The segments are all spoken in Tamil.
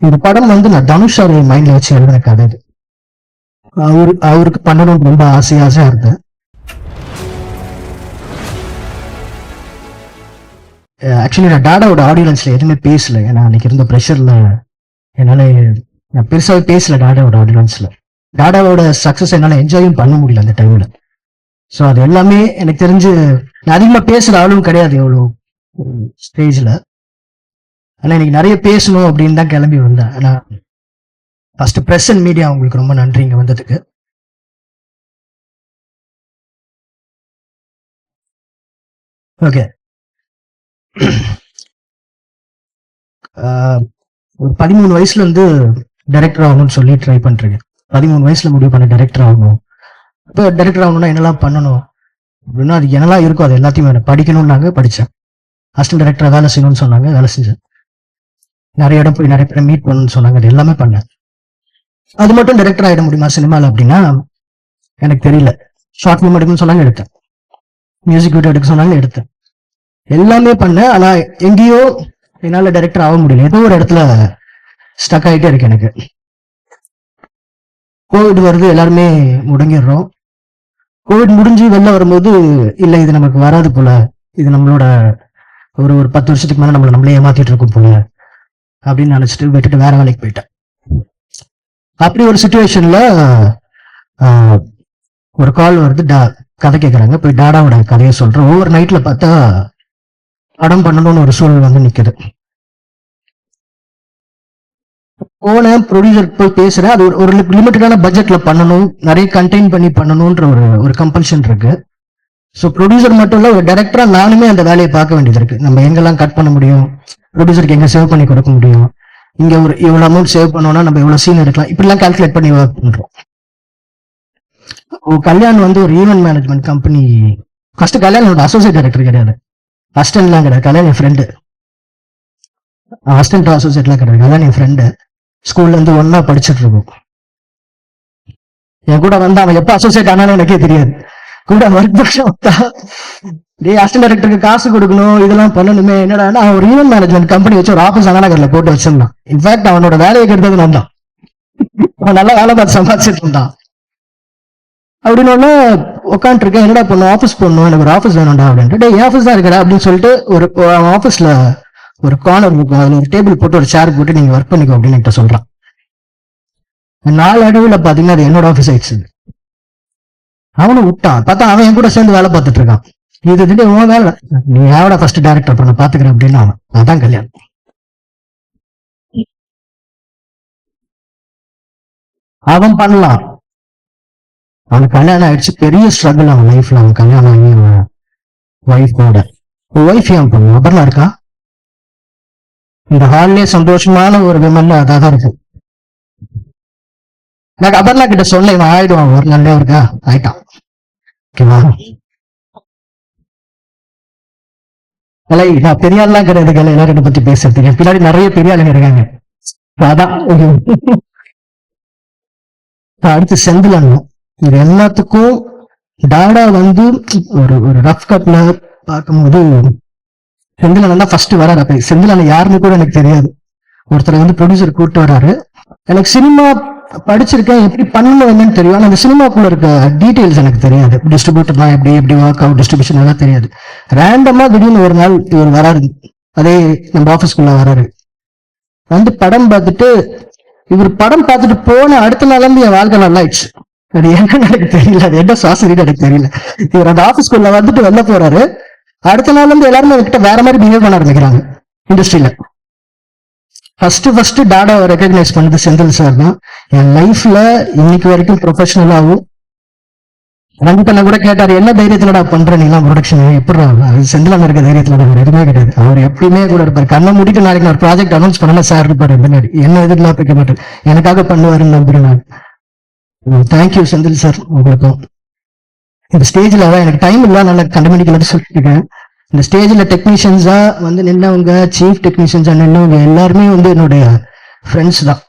இந்த படம் வந்து நான் தனுஷ் அவர் மைண்ட்ல வச்சு எழுதின கதை இது. அவருக்கு பண்ணணும்னு ரொம்ப ஆசையா இருந்தேன். ஆக்சுவலி நான் டாடாவோட ஆடியன்ஸ்ல எதுவுமே பேசல. ஏன்னா அன்னைக்கு இருந்த ப்ரெஷர்ல என்னால நான் பெருசாவே பேசல டாடாவோட ஆடியன்ஸ்ல. டாடாவோட சக்சஸ் என்னால என்ஜாயும் பண்ண முடியல அந்த டைம்ல. ஸோ அது எல்லாமே எனக்கு தெரிஞ்சு நான் அதிகமா பேசுற ஆளும் கிடையாது எவ்வளோ ஸ்டேஜ்ல. ஆனா இன்னைக்கு நிறைய பேசணும் அப்படின்னு தான் கிளம்பி வந்தேன். ஆனா ஃபர்ஸ்ட் பிரஸ் அண்ட் மீடியா உங்களுக்கு ரொம்ப நன்றி இங்க வந்ததுக்கு. ஓகே, ஒரு 13 வயசுல இருந்து டைரக்டர் ஆகணும்னு சொல்லி ட்ரை பண்றீங்க. 13 வயசுல முடிவு பண்ண டைரக்டர் ஆகணும். இப்போ டைரக்டர் ஆகணும்னா என்னெல்லாம் பண்ணணும் அப்படின்னா அது என்னெல்லாம் இருக்கும் அது எல்லாத்தையும் படிக்கணும்னாங்க, படித்தேன். அசிஸ்டன்ட் டைரக்டர் வேலை செய்யணும்னு சொன்னாங்க, வேலை செஞ்சேன். நிறைய இடம் போய் நிறைய பேரை மீட் பண்ணணும்னு சொன்னாங்க, அது எல்லாமே பண்ணேன். அது மட்டும் டைரக்டர் ஆகிட முடியுமா சினிமாவில் அப்படின்னா எனக்கு தெரியல. ஷார்ட் ஃபிலிம் எடுக்கணும்னு சொன்னாங்க, எடுத்தேன். மியூசிக் வீடியோ எடுக்க சொன்னாங்க, எடுத்தேன். எல்லாமே பண்ணேன். ஆனா எங்கேயோ என்னால டைரக்டர் ஆக முடியல. ஏதோ ஒரு இடத்துல ஸ்டக் ஆகிட்டே இருக்கு எனக்கு. கோவிட் வருது, எல்லாருமே முடங்கிடுறோம். கோவிட் முடிஞ்சு வெளில வரும்போது இல்லை இது நமக்கு வராது போல, இது நம்மளோட ஒரு 10 வருஷத்துக்கு மேலே நம்மளே ஏமாத்திட்டு இருக்கும் போல அப்படின்னு நினைச்சிட்டு விட்டுட்டு வேற வேலைக்கு போயிட்டேன். அப்படி ஒரு சுச்சுவேஷன்ல ஒரு கால் வருது, கதை கேட்குறாங்க. போய் டாடாவோட கதையை சொல்றேன். ஒவ்வொரு நைட்ல பார்த்தா படம் பண்ணணும்னு ஒரு சூழல் வந்து நிக்குது. போன ப்ரொடியூசர் போய் பேசுறேன். அது ஒரு லிமிட்டடான பட்ஜெட்ல பண்ணணும், நிறைய கண்டெயின் பண்ணி பண்ணணும்ன்ற ஒரு கம்பல்ஷன் இருக்கு. ஸோ ப்ரொடியூசர் மட்டும் இல்ல, ஒரு டைரக்டரா நானுமே அந்த வேலையை பார்க்க வேண்டியது இருக்கு. நம்ம எங்கெல்லாம் கட் பண்ண முடியும், ப்ரொடியூசருக்கு எங்க சேவ் பண்ணி கொடுக்க முடியும், இங்க ஒரு இவ்வளவு அமௌண்ட் சேவ் பண்ணோம்னா நம்ம இவ்வளவு சீன் எடுக்கலாம், இப்படிலாம் கால்குலேட் பண்ணி ஒர்க் பண்றோம். கல்யாண் வந்து ஒரு ஈவென்ட் மேனேஜ்மெண்ட் கம்பெனி. ஃபர்ஸ்ட் கல்யாணோட அசோசியேட் டைரக்டர் கிடையாது, அசிஸ்டன்ட்லாம் கிடையாது. கல்யாண் என் ஃப்ரெண்டு. அசிஸ்டன்ட் அசோசியேட்லாம் கிடையாது. கல்யாண் என் ஃப்ரெண்டு. ஸ்கூல்ல இருந்து ஒன்னா படிச்சுட்டு இருக்கோம். என் கூட வந்து அவன் எப்ப அசோசியேட் ஆனாலும் எனக்கே தெரியாது. கூட ஒர்க் அசிஸ்டன்ட் டைரக்டருக்கு காசு கொடுக்கணும், இதெல்லாம் பண்ணணுமே. என்னடா அவன் ஒரு ஈவென்ட் மேனேஜ்மெண்ட் கம்பெனி வச்சு ஒரு ஆஃபீஸ் அண்ணாநகர்ல போட்டு வச்சிருந்தான். இன்ஃபேக்ட் அவனோட வேலையை கெடுத்தது நான் தான். அவன் நல்லா வேலை பார்த்து சம்பாதிச்சிட்டு இருந்தான். அப்படின்னு உட்காந்துட்டு இருக்கேன். என்னடா பண்ணும், ஆஃபீஸ் போடணும், எனக்கு ஒரு ஆஃபீஸ் வேணும்டா அப்படின்ட்டு. ஆஃபீஸ் தான் இருக்கடா அப்படின்னு சொல்லிட்டு ஒரு ஆஃபீஸ்ல ஒரு கார்னர் இருக்கும், அதுல ஒரு டேபிள் போட்டு ஒரு சேர் போட்டு நீங்க ஒர்க் பண்ணிக்கோ அப்படின்னு சொல்றான். 4 அடவுல பாத்தீங்கன்னா அது என்னோட ஆஃபீஸ் ஆயிடுச்சு. அவனும் விட்டான். பார்த்தா அவன் என் கூட சேர்ந்து வேலை பார்த்துட்டு இருக்கான். இது உன் வேலை, நீ யாரோட ஃபர்ஸ்ட் டைரக்டர் பண்ண பாத்துக்கிறேன் அப்படின்னு அவன். அதான் கல்யாணம். அவன் பண்ணலாம். அவனுக்கு கல்யாணம் ஆயிடுச்சு, பெரிய ஸ்ட்ரகிள் அவன் லைஃப்ல. அவன் கல்யாணம் ஆகி அவன் ஒய்ஃபோட ஒய்ஃப் ஏன் பண்ணும் அபர்ணா இருக்கா. இந்த ஹால்லே சந்தோஷமான ஒரு விமன்ல அதான் இருக்கு. எனக்கு அபர்ணா கிட்ட சொல்ல இவன் ஆயிடுவான், ஒரு நல்ல இருக்கா ஆயிட்டான். ஓகேவா, நான் பெரிய ஆள்லாம் கிடையாது எல்லாரும் பத்தி பேசுறதுக்கு. பின்னாடி நிறைய பெரிய ஆளுங்க இருக்காங்க. அதான் அடுத்து செந்திலன். இது எல்லாத்துக்கும் டாடா வந்து ஒரு ரஃப் கட்ல பார்க்கும்போது செந்திலன் தான் ஃபர்ஸ்ட் வராரு. அப்ப செந்திலன் யாருன்னு கூட எனக்கு தெரியாது. ஒருத்தர் வந்து ப்ரொடியூசர் கூப்பிட்டு வராரு. எனக்கு சினிமா படிச்சிருக்கேன், எப்படி பண்ணணும்னு தெரியும். ஆனா அந்த சினிமாக்குள்ள இருக்க டீடைல்ஸ் எனக்கு தெரியாது. டிஸ்ட்ரிபியூட்டர் தான் எப்படி ஒர்க் அவுட், டிஸ்ட்ரிபியூஷன் எல்லாம் தெரியாது. ரேண்டமா திடீர்னு ஒரு நாள் இவர் வராரு, அதே நம்ம ஆஃபீஸ்க்குள்ள வராரு. வந்து படம் பார்த்துட்டு, இவர் படம் பார்த்துட்டு போன அடுத்த நாள் என் வாழ்க்கை நல்லா ஆயிடுச்சு. அது என்னன்னு எனக்கு தெரியல, அது என்ன சாசரின்னு எனக்கு தெரியல. இவர் அந்த ஆஃபீஸ்க்குள்ள வந்துட்டு வெளில போறாரு. அடுத்த நாள்ல இருந்து எல்லாருமே அவர்கிட்ட வேற மாதிரி பிஹேவ் பண்ண ஆரம்பிக்கிறாங்க இண்டஸ்ட்ரியில. ஃபர்ஸ்ட் டாடாவை ரெகக்னைஸ் பண்ணது செந்தில் சார் தான். என் லைஃப்ல இன்னைக்கு வரைக்கும் ப்ரொஃபஷனலாகவும் ரஞ்சித் கூட கேட்டாரு, என்ன தைரியத்துலடா பண்ற நீலாம் ப்ரொடக்ஷன், எப்படி செந்தில் இருக்க தைரியத்துல எதுவுமே கிடையாது. அவர் எப்பயுமே கூட இருப்பாரு. கண்ணை முடிட்டு நாளைக்கு நான் ஒரு ப்ராஜெக்ட் அனௌன்ஸ் பண்ணல சார் இருப்பாரு பின்னாடி. என்ன எதிர்பார்க்க மாட்டேன், எனக்காக பண்ணுவாருன்னு நம்புறேன் நான். தேங்க்யூ செந்தில் சார் உங்களுக்கும். இந்த ஸ்டேஜ்ல தான் எனக்கு டைம் இல்லை, நல்லா கண்டுபிடிக்கல சொல்லிட்டு இருக்கேன். இந்த ஸ்டேஜ்ல டெக்னீஷியன்ஸா வந்து நின்னவங்க, சீஃப் டெக்னீஷியன்ஸா நின்னவங்க எல்லாருமே வந்து என்னுடைய ஃப்ரெண்ட்ஸ் தான்.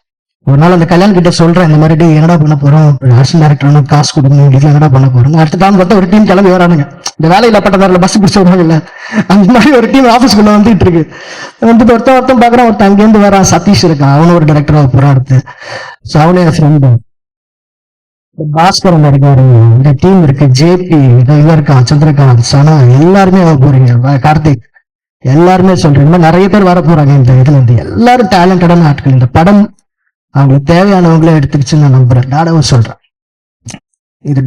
ஒரு நாள் அந்த கல்யாணம் கிட்ட சொல்றேன், இந்த மாதிரி என்னடா பண்ண போறோம், அசிஸ்டன்ட் டைரக்டர் காசு கொடுங்க, இதுல என்னடா பண்ண போறோம். அடுத்த டைம் பார்த்தா ஒரு டீம் கிளம்பி வரானுங்க, இந்த வேலையில பட்டதாரில் பஸ் பிடிச்ச வருவாங்க இல்ல, அந்த மாதிரி ஒரு டீம் ஆஃபீஸ்க்குள்ள வந்துட்டு இருக்கு. வந்துட்டு ஒருத்தன் பாக்குறான், ஒருத்தன் அங்கேருந்து வரான், சதீஷ் இருக்கான், அவனும் ஒரு டைரக்டரா போறான் அடுத்து. ஸோ அவனே என் ஃப்ரெண்டு. பாஸ்கரன் இருக்காரு, இந்த டீம் இருக்கு, ஜேபி இவன் இருக்கான், சந்திரகாந்த், சனா, எல்லாருமே போறீங்க, கார்த்திக், எல்லாருமே சொல்றேன். இந்த மாதிரி நிறைய பேர் வர போறாங்க இந்த இதுல இருந்து. எல்லாரும் டேலண்டடான ஆட்கள். இந்த படம் அவங்களுக்கு தேவையானவங்களே எடுத்துக்கிச்சுன்னு நான் நம்புறேன். டாடாவும் சொல்றேன். இது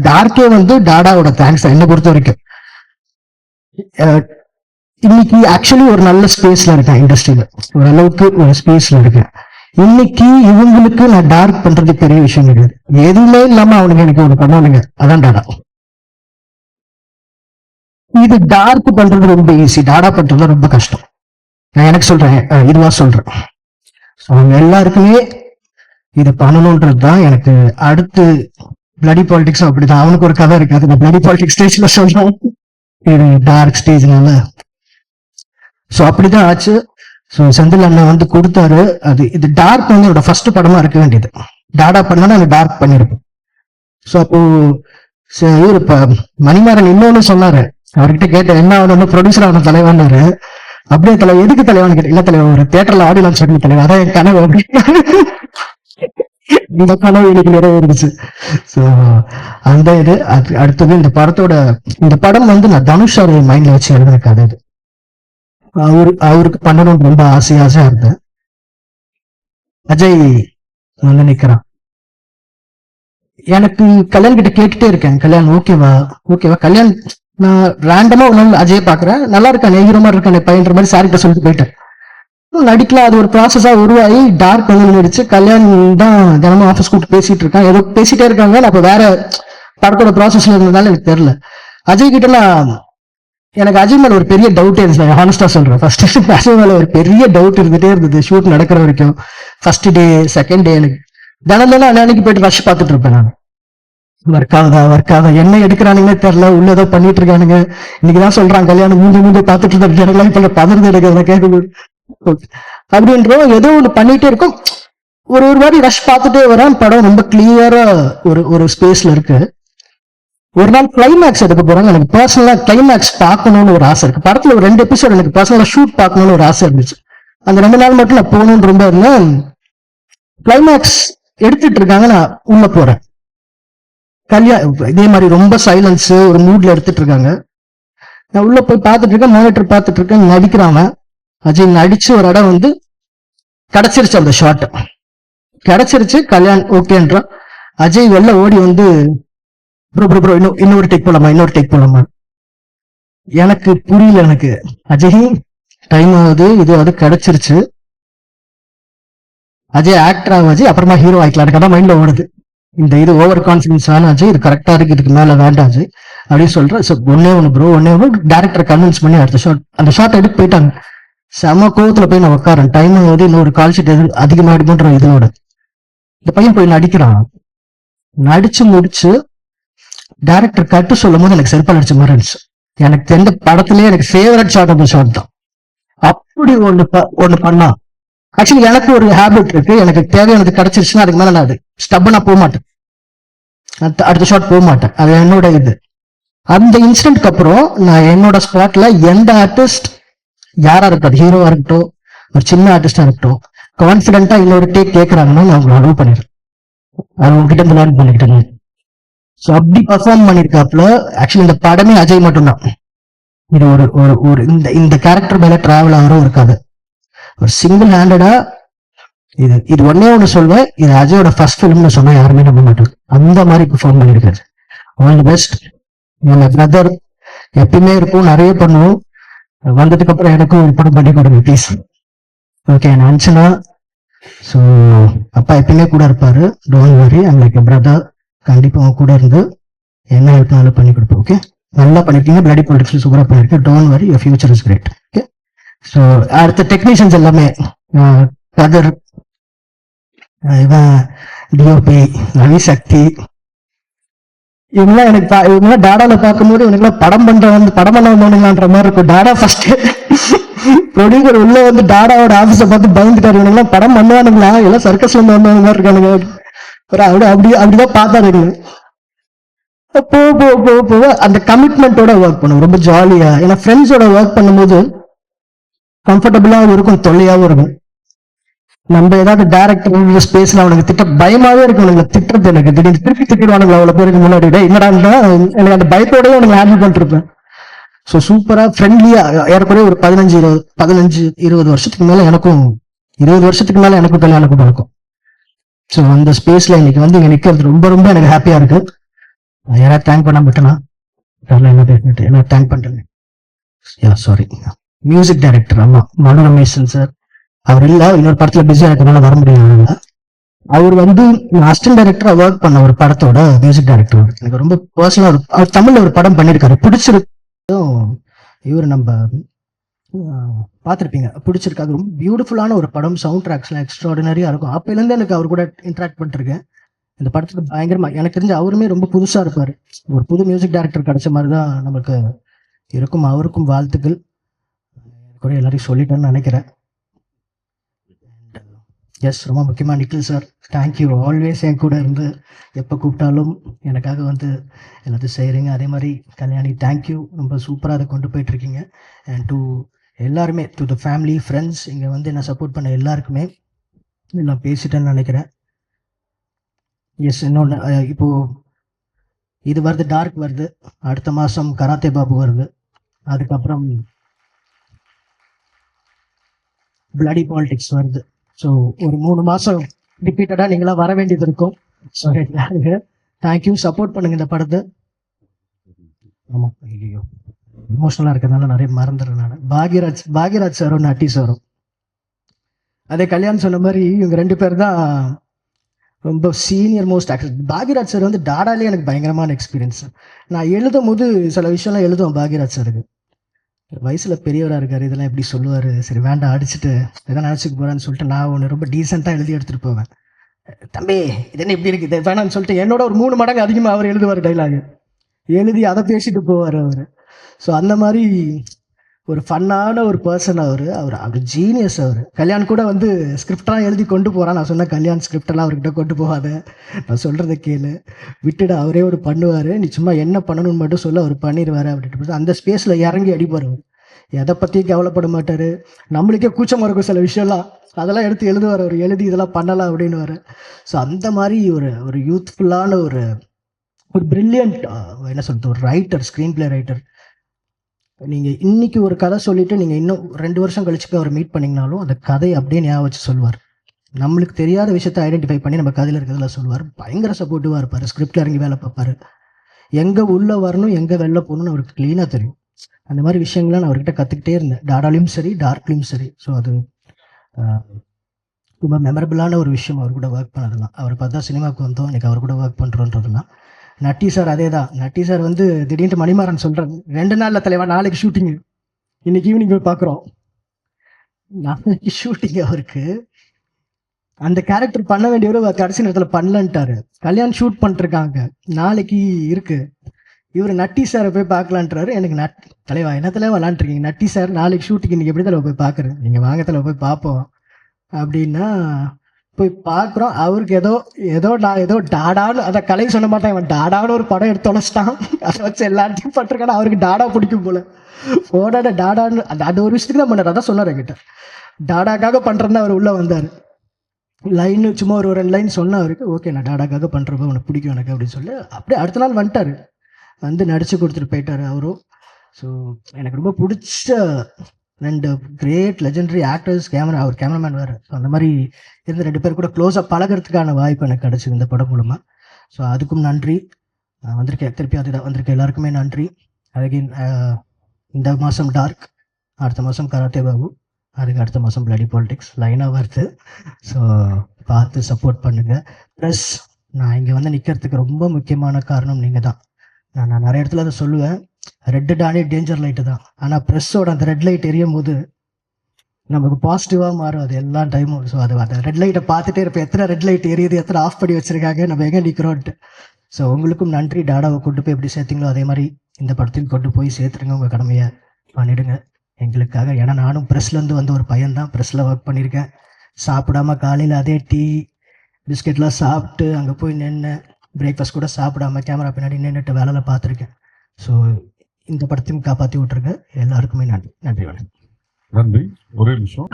டார்க்கே வந்து டாடாவோட தேங்க்ஸ் என்ன பொறுத்த வரைக்கும். இன்னைக்கு ஆக்சுவலி ஒரு நல்ல ஸ்பேஸ்ல இருக்கேன், இண்டஸ்ட்ரியில ஓரளவுக்கு ஒரு ஸ்பேஸ்ல இருக்கேன். இன்னைக்கு இவங்களுக்கு நான் டார்க் பண்றது பெரிய விஷயம் கிடையாது. எதுவுமே இல்லாம அவனுக்கு எனக்கு ஒண்ணு பண்ணுவானுங்க, அதான் டாடா. இது டார்க் பண்றது ரொம்ப ஈஸி, டாடா பண்றது ரொம்ப கஷ்டம். நான் எனக்கு சொல்றேன், இதுவா சொல்றேன். அவங்க எல்லாருக்குமே இது பண்ணணும்ன்றது தான் எனக்கு. அடுத்து பிளடி பாலிடிக்ஸும் அப்படிதான், அவனுக்கு ஒரு கதை இருக்கு, அது பிளடி பாலிடிக்ஸ் ஸ்டேஜ்ல சொல்றேன், இது டார்க் ஸ்டேஜ்னால. ஸோ அப்படிதான் ஆச்சு. ஸோ செந்தில் அண்ணா வந்து கொடுத்தாரு. அது இது டார்க் வந்து என்னோட ஃபர்ஸ்ட் படமா இருக்க வேண்டியது. டாடா பண்ணா நான் டார்க் பண்ணிருப்பேன். ஸோ அப்போ இவர் இப்ப மணிமாறன் இன்னொன்னு சொன்னாரு, அவர்கிட்ட கேட்டேன் என்ன ஆகணும், ப்ரொடியூசர் ஆகணும் தலைவான்னாரு. அப்படியே தலைவர் எதுக்கு தலைவான்னு கேட்டேன். இல்ல தலைவர், ஒரு தியேட்டர்ல ஆடியோ லான்ச் பண்ணி தலைவர், அதான் என் கனவு அப்படின்னு. இந்த கனவு இன்னைக்கு நிறைவேறிடுச்சு. ஸோ அந்த இது அடுத்தது இந்த படம் வந்து நான் தனுஷ் அவர் மைண்ட்ல வச்சு எழுதின கதை. இது அவருக்கு பண்ணணும்னு ரொம்ப ஆசையா இருந்தேன். அஜய் வந்து நிக்கிறான். எனக்கு கல்யாண் கிட்ட கேட்டுட்டே இருக்கேன், கல்யாண் ஓகேவா ஓகேவா கல்யாண். நான் ரேண்டமா ஒரு நாள் அஜய் பாக்குறேன், நல்லா இருக்கேன், நெகிற மாதிரி இருக்கானே பையன்ற மாதிரி சாரிட்ட சொல்லிட்டு போயிட்டேன். நடிக்கலாம், அது ஒரு ப்ராசஸா உருவாகி டார்க் வந்து நடிச்சு கல்யாண் தான் தினமும் ஆஃபீஸ் கூப்பிட்டு பேசிட்டு இருக்கான், ஏதோ பேசிட்டே இருக்காங்க. நான் இப்ப வேற படத்தோட ப்ராசஸ்ல இருந்ததால எனக்கு தெரியல. அஜய் கிட்ட எனக்கு அஜய் மேல ஒரு பெரிய டவுட் இருந்துச்சு, ஹானஸ்டா சொல்றேன். ஃபர்ஸ்ட் அஜய் மேல ஒரு பெரிய டவுட் இருந்துட்டே இருந்தது, ஷூட் நடக்கிற வரைக்கும். ஃபர்ஸ்ட் டே செகண்ட் டே எனக்கு தினம் அன்னைக்கு போயிட்டு ரஷ் பார்த்துட்டு இருப்பேன் நான். ஒர்க் ஆகுதா என்ன எடுக்கிறானுங்களே தெரியல, உள்ள ஏதோ பண்ணிட்டு இருக்கானுங்க. இன்னைக்குதான் சொல்றான் கல்யாணம் மூஞ்சி பார்த்துட்டு இருந்த இப்ப பதறது எடுக்கிறத கேட்கும்போது அப்படின்றோம். ஏதோ ஒண்ணு பண்ணிட்டே இருக்கும். ஒரு வாரி ரஷ் பார்த்துட்டே வரேன். படம் ரொம்ப கிளியரா ஒரு ஸ்பேஸ்ல இருக்கு. ஒரு நாள் கிளைமேக்ஸ் எடுக்க போறாங்க. எனக்கு பர்சனலா கிளைமேக்ஸ் பார்க்கணும்னு ஒரு ஆசை இருக்கு. படத்துல ஒரு 2 எபிசோட் எனக்கு பர்சனலா ஷூட் பார்க்கணும்னு ஒரு ஆசை இருந்துச்சு. அந்த 2 நாள் மட்டும் நான் போகணும்னு ரொம்ப இருந்தேன். கிளைமேக்ஸ் எடுத்துட்டு இருக்காங்க, நான் உள்ள போறேன். இதே மாதிரி ரொம்ப சைலன்ஸ் ஒரு மூட்ல எடுத்துட்டு இருக்காங்க. நான் உள்ள போய் பார்த்துட்டு இருக்கேன், மானிட்டர் பார்த்துட்டு இருக்கேன். நடிக்கிறாங்க. அஜய் நடிச்சு ஒரு இடம் வந்து கிடைச்சிருச்சு, அந்த ஷாட் கிடைச்சிருச்சு. கல்யாண் ஓகேன்றான். அஜய் வெளில ஓடி வந்து ப்ரோ இன்னொரு டேக் போலாமா. எனக்கு புரியல. எனக்கு அஜய் டைம் ஆகுது, இது அது கிடைச்சிருச்சு. அஜய் ஆக்டர் ஆகும், அஜய் அப்புறமா ஹீரோ ஆயிக்கலாம். எனக்கு அதான் மைண்ட்ல ஓடுது. இந்த இது ஓவர் கான்பிடன்ஸ் வேணும் அஜய், இது கரெக்டா இருக்கு, இதுக்கு மேல வேண்டாம் அஜய் அப்படின்னு சொல்றேன். ஒன்னே ஒண்ணு டேரக்டர் கன்வின்ஸ் பண்ணி அந்த ஷாட் எடுத்து போயிட்டாங்க. செம கோவத்துல போய் நான் உட்காரன். டைம் ஆகுது, இன்னொரு கால் ஷீட் அதிகமாயிடுமோன்ற இதோட இந்த பையன் போய் நடிக்கிறான். நடிச்சு முடிச்சு டைரக்டர் கட்டு சொல்லும் போது எனக்கு செல்ஃபால் அடிச்ச மாதிரி இருந்துச்சு. எனக்கு தெரிஞ்ச படத்திலேயே எனக்கு ஃபேவரட் ஷாட் அந்த ஷாட் தான். அப்படி ஒண்ணு பண்ணா. ஆக்சுவலி எனக்கு ஒரு ஹேபிட் இருக்கு, எனக்கு தேவையானது கிடைச்சிருச்சுன்னா அதுக்கு மேல நான் ஸ்டப்பனா போக மாட்டேன், அடுத்த ஷாட் போக மாட்டேன். அது என்னோட இது. அந்த இன்சிடென்ட்க்கு அப்புறம் நான் என்னோட ஸ்பாட்ல எந்த ஆர்டிஸ்ட் யாரா இருக்கட்டும், ஹீரோவா இருக்கட்டும், ஒரு சின்ன ஆர்டிஸ்டா இருக்கட்டும், கான்பிடென்ட்டா இன்னொரு டேக் கேட்கறாங்கன்னா நான் அவங்க அலோவ் பண்ணிடுறேன். அது உங்ககிட்ட இருந்து லேர்ன் பண்ணிக்கிட்டேன். ஸோ அப்படி பர்ஃபார்ம் பண்ணிருக்காப்புல. ஆக்சுவலி இந்த படமே அஜய் மட்டும்தான். இது ஒரு இந்த கேரக்டர் மேல டிராவல் ஆகிற ஒரு கதை. ஒரு சிங்கிள் ஹேண்டடா இது ஒன்னே ஒண்ணு சொல்வேன், இது அஜயோட ஃபர்ஸ்ட் ஃபிலிம்னு சொன்னா யாருமே நம்ப மாட்டாங்க. அந்த மாதிரி பெர்ஃபார்ம் பண்ணிருக்காரு. All the best. நம்ம பிரதர் எப்பயுமே இருக்கும், நிறைய பண்ணுவோம். வந்ததுக்கு அப்புறம் எனக்கும் ஒரு படம் பண்ணி கொடுங்க ப்ளீஸ். ஓகே அஞ்சனா. ஸோ அப்பா எப்பயுமே கூட இருப்பாரு, don't worry. And like brother, கண்டிப்பா அவங்க கூட இருந்து என்ன ஹெல்ப்னாலும் பண்ணி கொடுப்போம். ஓகே, நல்லா பண்ணிருக்கீங்க. பிளடி பாலிடிக்ஸ் சூப்பரா பண்ணிருக்கேன். Don't worry, your future is great. Okay. So அடுத்த டெக்னீஷியன்ஸ் எல்லாமே கதர், இவன் டிஓபி, ரவி சக்தி, இவங்கெல்லாம் இவங்கெல்லாம் டாடால பார்க்கும்போது இவனுக்குலாம் படம் பண்ண வந்தவனுங்களான்ற மாதிரி இருக்கும். டாடா ஃபர்ஸ்ட் ப்ரொடியூசர் உள்ள வந்து டாடாவோட ஆபீஸை பார்த்து பயந்துட்டாரு, இவனுங்களாம் படம் பண்ணுவானுங்களா, எல்லாம் சர்க்கஸ்ல இருந்து வந்தவங்க மாதிரி இருக்கானுங்க. அப்படிதான் பார்த்தாரு. போக அந்த கமிட்மெண்ட்டோட ஒர்க் பண்ணுவோம், ரொம்ப ஜாலியா. ஏன்னா ஃப்ரெண்ட்ஸோட ஒர்க் பண்ணும்போது கம்ஃபர்டபுளாகவும் இருக்கும், தொல்லையாகவும் இருக்கும். நம்ம ஏதாவது டேரக்டர் ஸ்பேஸ்ல அவனுக்கு திட்ட பயமாவே இருக்கும், அவனுக்கு திட்டுறது எனக்கு திடீர்னு திருப்பி திட்டிடுவானுங்க அவ்வளவு பேருக்கு முன்னாடி. என்னடா எனக்கு அந்த பயத்தோடய அவனுக்கு ஹேண்டில் பண்ணிருப்பேன். ஸோ சூப்பரா ஃப்ரெண்ட்லியா, ஏறக்குறைய ஒரு 15-20 வருஷத்துக்கு மேல எனக்கும் 20 வருஷத்துக்கு மேல எனக்கும் கல்யாணம் இருக்கும். ஸோ அந்த ஸ்பேஸ்ல இன்னைக்கு வந்து இங்க நிக்கிறது ரொம்ப ரொம்ப எனக்கு ஹாப்பியா இருக்கு. யாராவது தேங்க் பண்ண விட்டனா என்ன பேசிட்டு என்ன தேங்க் பண்றேன். சாரி, மியூசிக் டைரக்டர் ஆமா மனு ரமேஷன் சார். அவர் இல்ல, இன்னொரு படத்துல பிஸியா இருக்கனால வர முடியாது. அவர் வந்து அசிஸ்டன்ட் டைரக்டரா ஒர்க் பண்ண ஒரு படத்தோட மியூசிக் டைரக்டர். எனக்கு ரொம்ப பர்சனலா அவர் தமிழ்ல ஒரு படம் பண்ணிருக்காரு, பிடிச்சிருக்கு. இவர் நம்ம பார்த்துருப்பீங்க, பிடிச்சிருக்காது. ரொம்ப பியூட்டிஃபுல்லான ஒரு படம், சவுண்ட் ட்ராக்ஸ்லாம் எக்ஸ்ட்ராடினரியா இருக்கும். அப்பையிலேருந்து எனக்கு அவர் கூட இன்ட்ராக்ட் பண்ணிருக்கேன். இந்த படத்துக்கு பயங்கரமா எனக்கு தெரிஞ்சு அவருமே ரொம்ப புதுசா இருப்பாரு. ஒரு புது மியூசிக் டைரக்டர் கிடைச்ச மாதிரி தான் நமக்கு இருக்கும். அவருக்கும் வாழ்த்துக்கள் கூட எல்லாரையும் சொல்லிட்டேன்னு நினைக்கிறேன். எஸ், ரொம்ப முக்கியமா நிக்கில் சார், தேங்க்யூ. ஆல்வேஸ் என் கூட இருந்து எப்போ கூப்பிட்டாலும் எனக்காக வந்து எல்லாத்தையும் செய்கிறீங்க. அதே மாதிரி கல்யாணி, தேங்க்யூ, ரொம்ப சூப்பராக அதை கொண்டு போயிட்டு இருக்கீங்க. அண்ட் டு எல்லாருமே, டு த ஃபேமிலி, ஃப்ரெண்ட்ஸ், இங்கே வந்து என்ன சப்போர்ட் பண்ண எல்லாருக்குமே நான் பேசிட்டேன்னு நினைக்கிறேன். எஸ், இன்னொன்று, இப்போ இது வருது, டார்க் வருது, அடுத்த மாதம் கராத்தே பாபு வருது, அதுக்கப்புறம் பிளடி பாலிடிக்ஸ் வருது. ஸோ ஒரு 3 மாதம் ரிப்பீட்டடா நீங்களா வர வேண்டியது இருக்கும். தேங்க்யூ, சப்போர்ட் பண்ணுங்க இந்த படத்தை. ஆமாம், ஐயோ இமோஷனலாக இருக்கிறதுனால நிறைய மறந்துடுறேன் நான். பாக்யராஜ் சாரும் நட்டி சாரும், அதே கல்யாணம் சொன்ன மாதிரி இவங்க 2 பேர் தான் ரொம்ப senior most actor. Bhagyaraj sir வந்து டாடாலே எனக்கு பயங்கரமான எக்ஸ்பீரியன்ஸ். நான் எழுதும் போது சில விஷயம்லாம் எழுதுவேன் பாக்யராஜ் சாருக்கு. வயசுல பெரியவராக இருக்காரு, இதெல்லாம் எப்படி சொல்லுவார், சரி வேண்டாம் அடிச்சுட்டு எதாவது நினச்சிக்க போறான்னு சொல்லிட்டு நான் ஒன்று ரொம்ப டீசெண்டாக எழுதி எடுத்துகிட்டு போவேன். தம்பி இது என்ன இப்படி இருக்குது வேணான்னு சொல்லிட்டு என்னோட ஒரு 3 மடங்கு அதிகமாக அவர் எழுதுவார், டைலாக் எழுதி அதை பேசிட்டு போவார் அவர். ஸோ அந்த மாதிரி ஒரு ஃபன்னான ஒரு பர்சன் அவர் ஜீனியஸ். அவர் கல்யாணம் கூட வந்து ஸ்கிரிப்டெல்லாம் எழுதி கொண்டு போகிறான். நான் சொன்ன கல்யாண் ஸ்கிரிப்டெல்லாம் அவர்கிட்ட கொண்டு போகாத, நான் சொல்கிறத கேளு, விட்டுடு, அவரே ஒரு பண்ணுவார், நீ சும்மா என்ன பண்ணணும்னு மட்டும் சொல்ல அவர் பண்ணிடுவார் அப்படின்ட்டு அந்த ஸ்பேஸில் இறங்கி அடிப்பார். அவர் எதை பற்றியும் கவலைப்பட மாட்டார். நம்மளுக்கே கூச்சமாக இருக்கும் சில விஷயம்லாம், அதெல்லாம் எடுத்து எழுதுவார். அவர் எழுதி இதெல்லாம் பண்ணலாம் அப்படின்னு. ஸோ அந்த மாதிரி ஒரு யூத்ஃபுல்லான ஒரு பிரில்லியன்ட் என்ன சொல்கிறது, ஒரு ரைட்டர், ஸ்க்ரீன் பிளே ரைட்டர். நீங்கள் இன்னைக்கு ஒரு கதை சொல்லிட்டு நீங்கள் இன்னும் 2 வருஷம் கழிச்சுக்கு அவர் மீட் பண்ணிங்கனாலும் அந்த கதையை அப்படியே ஞாபகம் வச்சு சொல்லுவார். நம்மளுக்கு தெரியாத விஷயத்தை ஐடென்டிஃபை பண்ணி நம்ம கதையில் இருக்கிறதுல சொல்லுவார். பயங்கர சப்போர்ட்டிவாக இருப்பார். ஸ்கிரிப்டில் இறங்கி வேலை பார்ப்பார். எங்கே உள்ளே வரணும் எங்கே வெளில போகணும்னு அவருக்கு க்ளீனாக தெரியும். அந்த மாதிரி விஷயங்கள்லாம் நான் அவர்கிட்ட கற்றுக்கிட்டே இருந்தேன், டாடாலையும் சரி டார்க்லையும் சரி. ஸோ அது ரொம்ப மெமரபிளான ஒரு விஷயம் அவர் கூட ஒர்க் பண்ணதெல்லாம். அவர் பார்த்தா சினிமாவுக்கு வந்தோம், இன்னைக்கு அவர் கூட ஒர்க் பண்ணுறோன்றதுலாம். நட்டி சார் அதே தான். நட்டி சார் வந்து திடீர்னு மணிமாறன் சொல்கிறாங்க, 2 நாளில் தலைவா, நாளைக்கு ஷூட்டிங்கு, இன்னைக்கு ஈவினிங் போய் பார்க்குறோம். நாளைக்கு ஷூட்டிங். அவருக்கு அந்த கேரக்டர் பண்ண வேண்டியவர் கடைசி நேரத்தில் பண்ணலன்ட்டாரு. கல்யாணம் ஷூட் பண்ணிருக்காங்க, நாளைக்கு இருக்கு. இவர் நட்டி சாரை போய் பார்க்கலான்றாரு. எனக்கு தலைவா என்ன தலைவா விளாண்டுருக்கீங்க, நட்டி சார் நாளைக்கு ஷூட்டிங், இன்னைக்கு எப்படி தலைவா போய் பார்க்குறேன், நீங்கள் வாங்க தலைவா போய் பார்ப்போம் அப்படின்னா போய் பார்க்குறோம். அவருக்கு ஏதோ டாடான்னு, அதை கலை சொன்ன மாட்டேன், இவன் டாடான்னு ஒரு படம் எடுத்து தொலைச்சிட்டான், அதை வச்சு எல்லாத்தையும் பட்டிருக்கான. அவருக்கு டாடா பிடிக்கும் போல, ஓடாட டாடான்னு அந்த ஒரு விஷயத்துக்கு தான் பண்ணார். அதான் சொன்னார் என்கிட்ட, டாடாக்காக பண்ணுறேன்னு அவர் உள்ளே வந்தார். லைன் சும்மா ஒரு 2 லைன் சொன்னால் அவருக்கு ஓகே, நான் டாடாக்காக பண்ணுறப்ப உனக்கு பிடிக்கும் எனக்கு அப்படின்னு சொல்லி அப்படியே அடுத்த நாள் வந்துட்டார், வந்து நடிச்சு கொடுத்துட்டு போயிட்டார் அவரும். ஸோ எனக்கு ரொம்ப பிடிச்ச 2 கிரேட் லெஜெண்டரி ஆக்டர்ஸ், அவர் கேமராமேன் வேறு. ஸோ அந்த மாதிரி இருந்த 2 பேர் கூட க்ளோஸாக பழகிறதுக்கான வாய்ப்பு எனக்கு கிடச்சிது இந்த படம் மூலமாக. ஸோ அதுக்கும் நன்றி. வந்திருக்கேன் திருப்பி அதுதான் வந்திருக்கேன், எல்லாருக்குமே நன்றி. அகெயின் இந்த மாதம் டார்க், அடுத்த மாதம் கராத்தே பாபு, அதுக்கு அடுத்த மாதம் பிளடி பாலிடிக்ஸ் லைனாக வருது. ஸோ பார்த்து சப்போர்ட் பண்ணுங்கள். ப்ளஸ் நான் இங்கே வந்து நிற்கிறதுக்கு ரொம்ப முக்கியமான காரணம் நீங்கள் தான். நான் நிறைய இடத்துல அதை சொல்லுவேன், ரெட்டு டானே டேஞ்சர் லைட்டு தான். ஆனால் ப்ரெஸ்ஸோட அந்த ரெட் லைட் எரியும் போது நமக்கு பாசிட்டிவாக மாறும் அது எல்லா டைமும். ஸோ அந்த ரெட் லைட்டை பார்த்துட்டே இருப்பேன், எத்தனை ரெட் லைட் எரியுது, எத்தனை ஆஃப் பண்ணி வச்சுருக்காங்க, நம்ம எங்கே நிற்கிறோன்ட்டு. ஸோ உங்களுக்கும் நன்றி. டாடாவை கொண்டு போய் எப்படி சேர்த்திங்களோ அதே மாதிரி இந்த படத்தையும் கொண்டு போய் சேர்த்துருங்க, உங்கள் கடமையை பண்ணிடுங்க. எங்களுக்காக. ஏன்னா நானும் ப்ரெஸ்லேருந்து வந்த ஒரு பையன்தான், ப்ரெஸ்ஸில் ஒர்க் பண்ணியிருக்கேன். சாப்பிடாம காலையில் அதே டீ பிஸ்கெட்லாம் சாப்பிட்டு அங்கே போய் நின்று பிரேக்ஃபாஸ்ட் கூட சாப்பிடாம கேமரா பின்னாடி நின்றுட்டு வேலையில் பார்த்துருக்கேன். ஸோ இந்த படத்தையும் காப்பாற்றி விட்ருங்க. எல்லாருக்குமே நன்றி. நன்றி வணக்கம். நன்றி. ஒரே நிமிஷம்.